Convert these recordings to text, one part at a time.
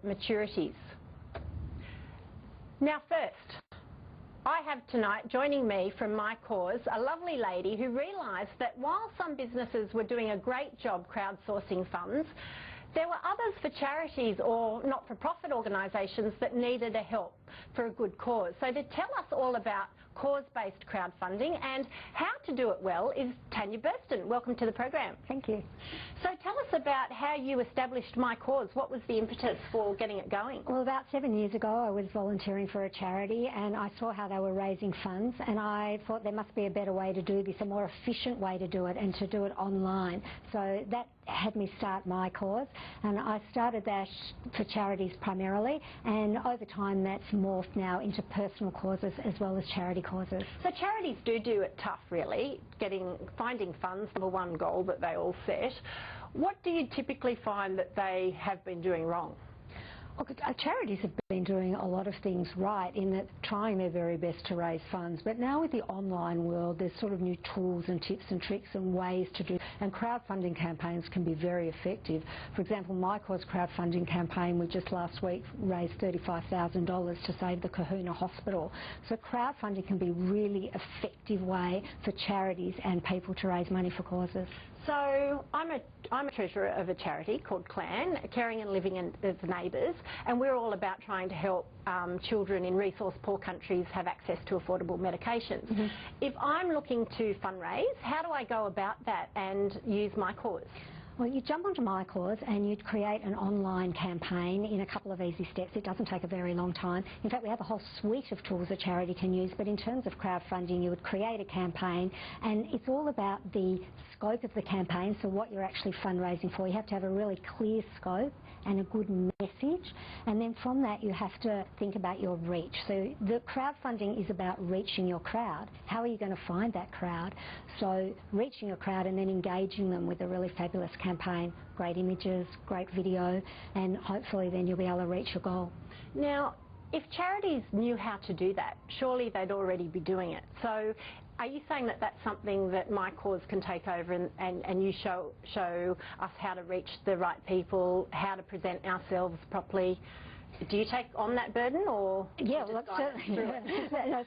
maturities. Now first, I have tonight joining me from mycause a lovely lady who realised that while some businesses were doing a great job crowdsourcing funds, there were others for charities or not-for-profit organisations that needed a help for a good cause. So to tell us all about cause-based crowdfunding and how to do it well is Tania Burstin. Welcome to the program. Thank you. So tell us about how you established mycause. What was the impetus for getting it going? Well, about 7 years ago I was volunteering for a charity and I saw how they were raising funds, and I thought there must be a better way to do this, a more efficient way to do it, and to do it online. So that had me start mycause, and I started that for charities primarily, and over time that's morphed now into personal causes as well as charity causes. So charities do it tough, really, finding funds, number one goal that they all set. What do you typically find that they have been doing wrong? Look, charities have been doing a lot of things right in that trying their very best to raise funds, but now with the online world there's sort of new tools and tips and tricks and ways to do, and crowdfunding campaigns can be very effective. For example, mycause crowdfunding campaign we just last week raised $35,000 to save the Kahuna Hospital. So crowdfunding can be a really effective way for charities and people to raise money for causes. So I'm a treasurer of a charity called CLAN, Caring and Living as Neighbours, and we're all about trying to help children in resource-poor countries have access to affordable medications. Mm-hmm. If I'm looking to fundraise, how do I go about that and use mycause? Well, you jump onto mycause and you'd create an online campaign in a couple of easy steps. It doesn't take a very long time. In fact, we have a whole suite of tools a charity can use, but in terms of crowdfunding, you would create a campaign, and it's all about the scope of the campaign, so what you're actually fundraising for. You have to have a really clear scope and a good message, and then from that you have to think about your reach. So the crowdfunding is about reaching your crowd. How are you going to find that crowd? So reaching your crowd and then engaging them with a really fabulous campaign, great images, great video, and hopefully then you'll be able to reach your goal. Now, if charities knew how to do that, surely they'd already be doing it. So are you saying that that's something that mycause can take over and you show us how to reach the right people, how to present ourselves properly? Do you take on that burden, or? Yeah, well,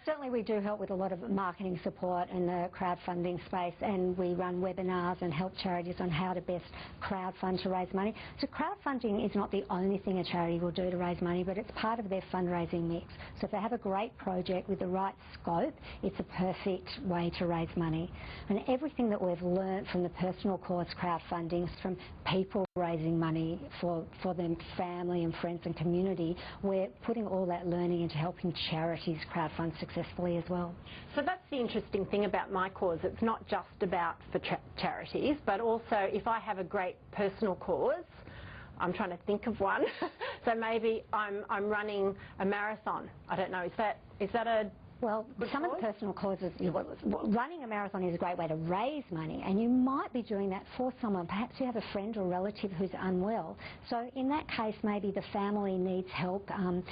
certainly we do help with a lot of marketing support in the crowdfunding space, and we run webinars and help charities on how to best crowdfund to raise money. So crowdfunding is not the only thing a charity will do to raise money, but it's part of their fundraising mix. So if they have a great project with the right scope, it's a perfect way to raise money. And everything that we've learned from the personal cause crowdfunding, from people raising money for their family and friends and community, we're putting all that learning into helping charities crowdfund successfully as well. So that's the interesting thing about mycause. It's not just about for charities, but also if I have a great personal cause, I'm trying to think of one. So maybe I'm running a marathon. I don't know, is that a Well, some of the personal causes, running a marathon is a great way to raise money, and you might be doing that for someone. Perhaps you have a friend or relative who's unwell. So in that case, maybe the family needs help, and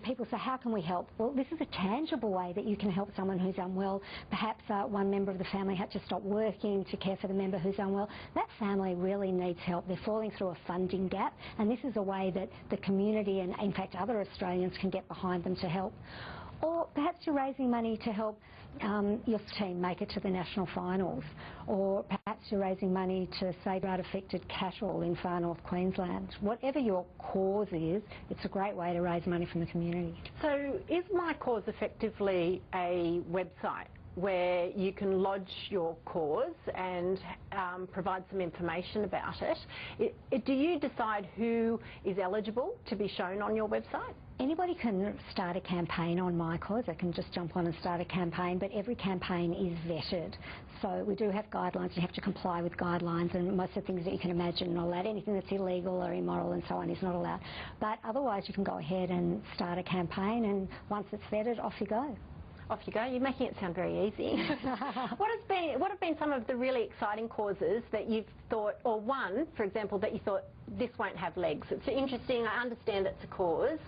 people say, how can we help? Well, this is a tangible way that you can help someone who's unwell. Perhaps one member of the family had to stop working to care for the member who's unwell. That family really needs help. They're falling through a funding gap, and this is a way that the community and, in fact, other Australians can get behind them to help. Or perhaps you're raising money to help your team make it to the national finals, or perhaps you're raising money to save drought-affected cattle in far north Queensland. Whatever your cause is, it's a great way to raise money from the community. So is mycause effectively a website where you can lodge your cause and provide some information about it? Do you decide who is eligible to be shown on your website? Anybody can start a campaign on mycause. They can just jump on and start a campaign, but every campaign is vetted. So we do have guidelines. You have to comply with guidelines, and most of the things that you can imagine are not allowed. Anything that's illegal or immoral and so on is not allowed. But otherwise you can go ahead and start a campaign, and once it's vetted, off you go. Off you go. You're making it sound very easy. What have been some of the really exciting causes that you've thought, or one, for example, that you thought this won't have legs? It's interesting. I understand it's a cause,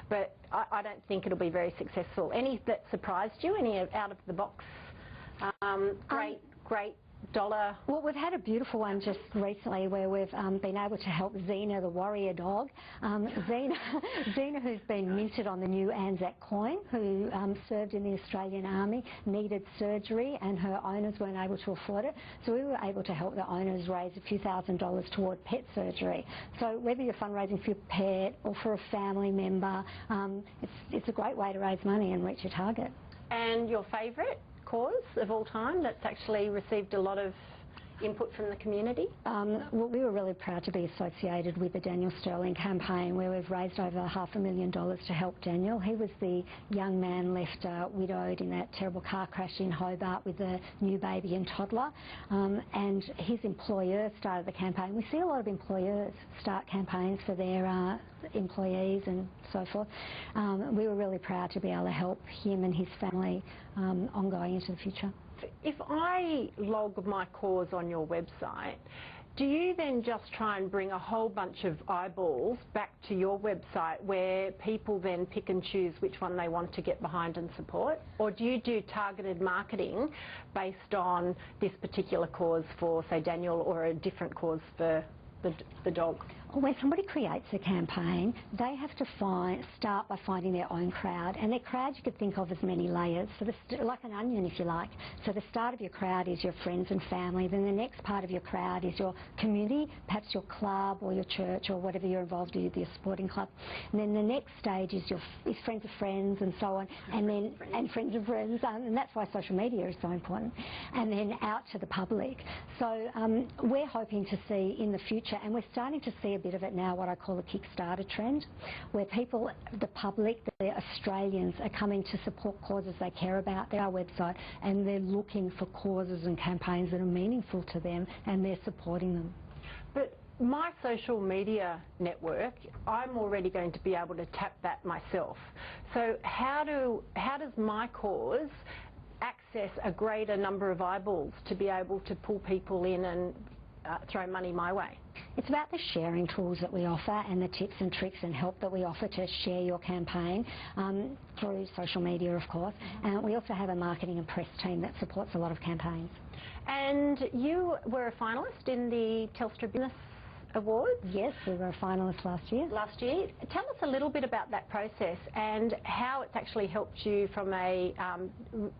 but I don't think it'll be very successful. Any that surprised you? Any out of the box? Great Well, we've had a beautiful one just recently where we've been able to help Xena, the warrior dog. Xena, who's been minted on the new Anzac coin, who served in the Australian Army, needed surgery and her owners weren't able to afford it. So we were able to help the owners raise a few $1,000s toward pet surgery. So whether you're fundraising for your pet or for a family member, it's a great way to raise money and reach your target. And your favourite cause of all time that's actually received a lot of input from the community? Well, we were really proud to be associated with the Daniel Sterling campaign, where we've raised over $500,000 to help Daniel. He was the young man left widowed in that terrible car crash in Hobart with a new baby and toddler, and his employer started the campaign. We see a lot of employers start campaigns for their employees and so forth. We were really proud to be able to help him and his family ongoing into the future. If I log mycause on your website, do you then just try and bring a whole bunch of eyeballs back to your website where people then pick and choose which one they want to get behind and support? Or do you do targeted marketing based on this particular cause for, say, Daniel, or a different cause for the dog? When somebody creates a campaign, they have to start by finding their own crowd, and their crowd you could think of as many layers, so like an onion if you like. So the start of your crowd is your friends and family, then the next part of your crowd is your community, perhaps your club or your church or whatever you're involved with, your sporting club, and then the next stage is friends of friends and so on, and then friends of friends, and that's why social media is so important, and then out to the public. So we're hoping to see in the future, and we're starting to see a bit of it now, what I call the Kickstarter trend, where people, the public, the Australians, are coming to support causes they care about. They're our website, and they're looking for causes and campaigns that are meaningful to them, and they're supporting them. But my social media network, I'm already going to be able to tap that myself. So how does mycause access a greater number of eyeballs to be able to pull people in and throw money my way? It's about the sharing tools that we offer and the tips and tricks and help that we offer to share your campaign through social media, of course. And we also have a marketing and press team that supports a lot of campaigns. And you were a finalist in the Telstra Business Awards? Yes, we were a finalist last year. Last year. Tell us a little bit about that process and how it's actually helped you from a,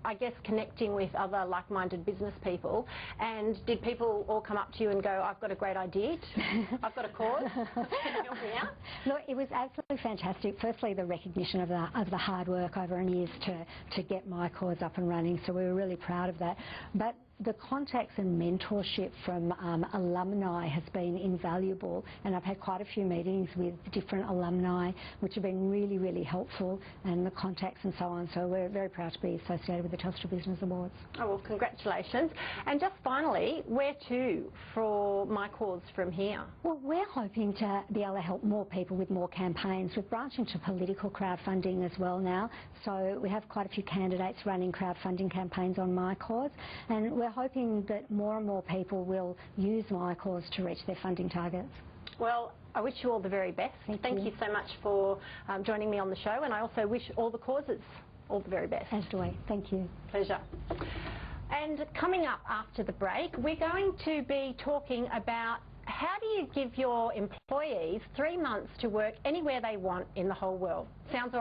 I guess, connecting with other like-minded business people. And did people all come up to you and go, I've got a great idea, I've got a cause, can you help me out? Look, it was absolutely fantastic. Firstly, the recognition of the hard work over years to get mycause up and running, so we were really proud of that. But the contacts and mentorship from alumni has been invaluable, and I've had quite a few meetings with different alumni which have been really, really helpful, and the contacts and so on, so we're very proud to be associated with the Telstra Business Awards. Oh, well, congratulations. And just finally, where to for mycause from here? Well, we're hoping to be able to help more people with more campaigns. We've branched into political crowdfunding as well now, so we have quite a few candidates running crowdfunding campaigns on mycause, and we're hoping that more and more people will use mycause to reach their funding targets. Well, I wish you all the very best. Thank you so much for joining me on the show, and I also wish all the causes all the very best. As do we. Thank you. Pleasure. And coming up after the break, we're going to be talking about how do you give your employees 3 months to work anywhere they want in the whole world. Sounds all